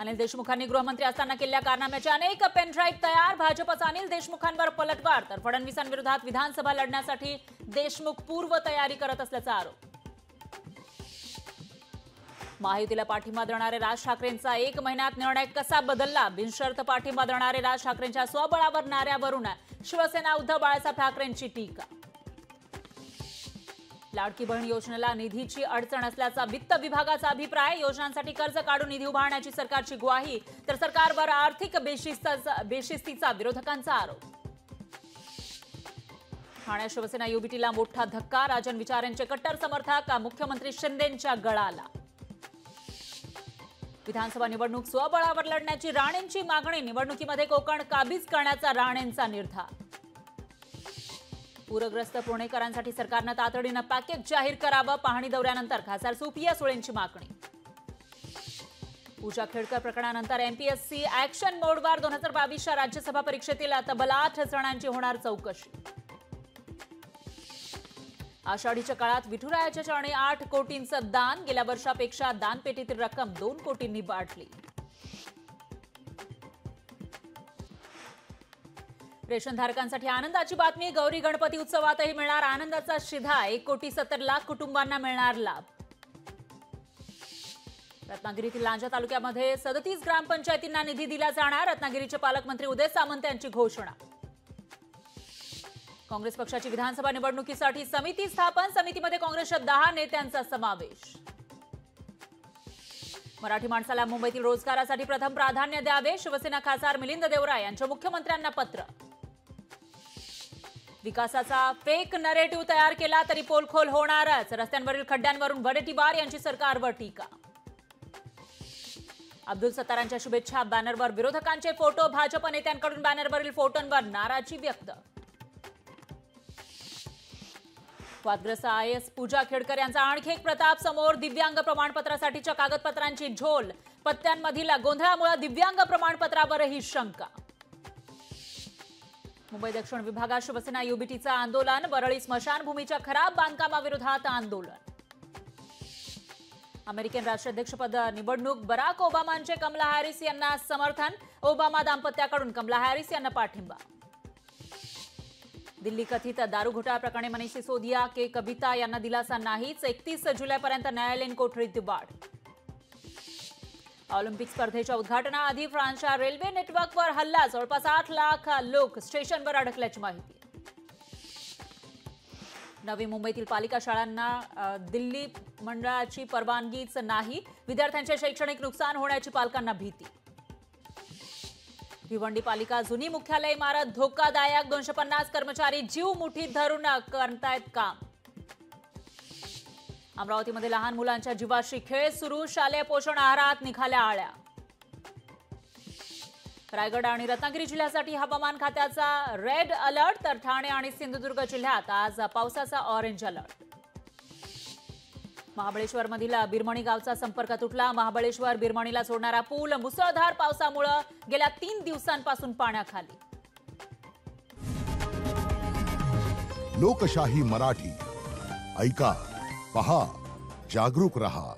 अनिल देशमुखांनी गृहमंत्री असताना केलेल्या कारनाम्याचे अनेक पेनड्राईव्ह तयार। भाजपचा अनिल देशमुखांवर पलटवार, तर फडणवीसांविरोधात विधानसभा लढण्यासाठी देशमुख पूर्व तयारी करत असल्याचा आरोप। महायुतीला पाठिंबा देणारे राज ठाकरेंचा 1 महिन्यात निर्णय कसा बदलला? बिनशर्त पाठिंबा देणारे राज ठाकरेंच्या स्वबळावर नाऱ्यावरून शिवसेना उद्धव बाळासाहेब ठाकरेंची टीका। लाडकी बहीण योजनेला निधीची अडचण असल्याचा वित्त विभागाचा अभिप्राय। योजनांसाठी कर्ज काढून निधी उभारण्याची सरकारची ग्वाही, तर सरकारवर आर्थिक बेशिस्तीचा विरोधकांचा आरोप। ठाण्यात शिवसेना युबीटीला मोठा धक्का। राजन विचारेंचे कट्टर समर्थक मुख्यमंत्री शिंदेंच्या गळाला। विधानसभा निवडणूक स्वबळावर लढण्याची राणेंची मागणी। निवडणुकीमध्ये कोकण काबीज करण्याचा राणेंचा निर्धार। पूरग्रस्त पुणेकरांसाठी सरकारनं तातडीनं पॅकेज जाहीर करावं। पाहणी दौऱ्यानंतर खासदार सुप्रिया सुळेंची मागणी। पूजा खेडकर प्रकरणानंतर एमपीएससी ऍक्शन मोडवर। 2022च्या राज्यसभा परीक्षेतील तब्बल 8 जणांची होणार चौकशी। आषाढीच्या काळात विठुरायाच्या चरणी 8 कोटींचं दान। गेल्या वर्षापेक्षा दानपेटीतील रक्कम 2 कोटींनी वाढली। रेशनधारकांसाठी आनंदाची बातमी। गौरी गणपती उत्सवातही मिळणार आनंदाचा शिधा। 1,70,00,000 कुटुंबांना मिळणार लाभ। रत्नागिरीतील लांजा तालुक्यामध्ये 37 ग्रामपंचायतींना निधी दिला जाणार। रत्नागिरीचे पालकमंत्री उदय सामंत यांची घोषणा। काँग्रेस पक्षाची विधानसभा निवडणुकीसाठी समिती स्थापन। समितीमध्ये काँग्रेसच्या 10 नेत्यांचा समावेश। मराठी माणसाला मुंबईतील रोजगारासाठी प्रथम प्राधान्य द्यावे। शिवसेना खासदार मिलिंद देवरा यांचं मुख्यमंत्र्यांना पत्र। विकासाचा फेक नरेटिव्ह तयार केला तरी पोलखोल होणारच। रस्त्यांवरील खड्ड्यांवरून वडेट्टीवार यांची सरकारवर टीका। अब्दुल सत्तारांच्या शुभेच्छा बॅनरवर विरोधकांचे फोटो। भाजप नेत्यांकडून बॅनरवरील फोटोंवर नाराजी व्यक्त। वादग्रस्त आयएस पूजा खेडकर यांचा आणखी एक प्रताप समोर। दिव्यांग प्रमाणपत्रासाठीच्या कागदपत्रांची झोल। पत्त्यांमधील गोंधळामुळे दिव्यांग प्रमाणपत्रावरही शंका। मुंबई दक्षिण विभागात शिवसेना युबीटीचं आंदोलन। वरळी स्मशानभूमीच्या खराब बांधकामाविरोधात आंदोलन। अमेरिकन राष्ट्राध्यक्षपद निवडणूक। बराक ओबामांचे कमला हॅरिस यांना समर्थन। ओबामा दाम्पत्याकडून कमला हॅरिस यांना पाठिंबा। दिल्ली कथित दारू घोटाळा प्रकरणी मनीष सिसोदिया के कविता यांना दिलासा नाहीच। 31 जुलैपर्यंत न्यायालयीन कोठडीत वाढ। ऑलिम्पिक स्पर्धेच्या उद्घाटनाआधी फ्रान्सच्या रेल्वे नेटवर्कवर हल्ला। जवळपास 8 लाख लोक स्टेशनवर अडकल्याची माहिती। नवी मुंबईतील पालिका शाळांना दिल्ली मंडळाची परवानगीच नाही। विद्यार्थ्यांचे शैक्षणिक नुकसान होण्याची पालकांना भीती। भिवंडी पालिका जुनी मुख्यालय इमारत धोकादायक। 250 कर्मचारी जीव मुठीत धरून करतायत काम। अमरावतीमध्ये लहान मुलांच्या जीवाशी खेळ सुरू। शालेय पोषण आहारात निघाल्या आळ्या। रायगड आणि रत्नागिरी जिल्ह्यासाठी हवामान खात्याचा रेड अलर्ट, तर ठाणे आणि सिंधुदुर्ग जिल्ह्यात आज पावसाचा ऑरेंज अलर्ट। महाबळेश्वरमधील बिरमणी गावचा संपर्क तुटला। महाबळेश्वर बिरमणीला जोडणारा पूल मुसळधार पावसामुळे गेल्या 3 दिवसांपासून पाण्याखाली। लोकशाही मराठी ऐका, पहा, जागरूक रहा।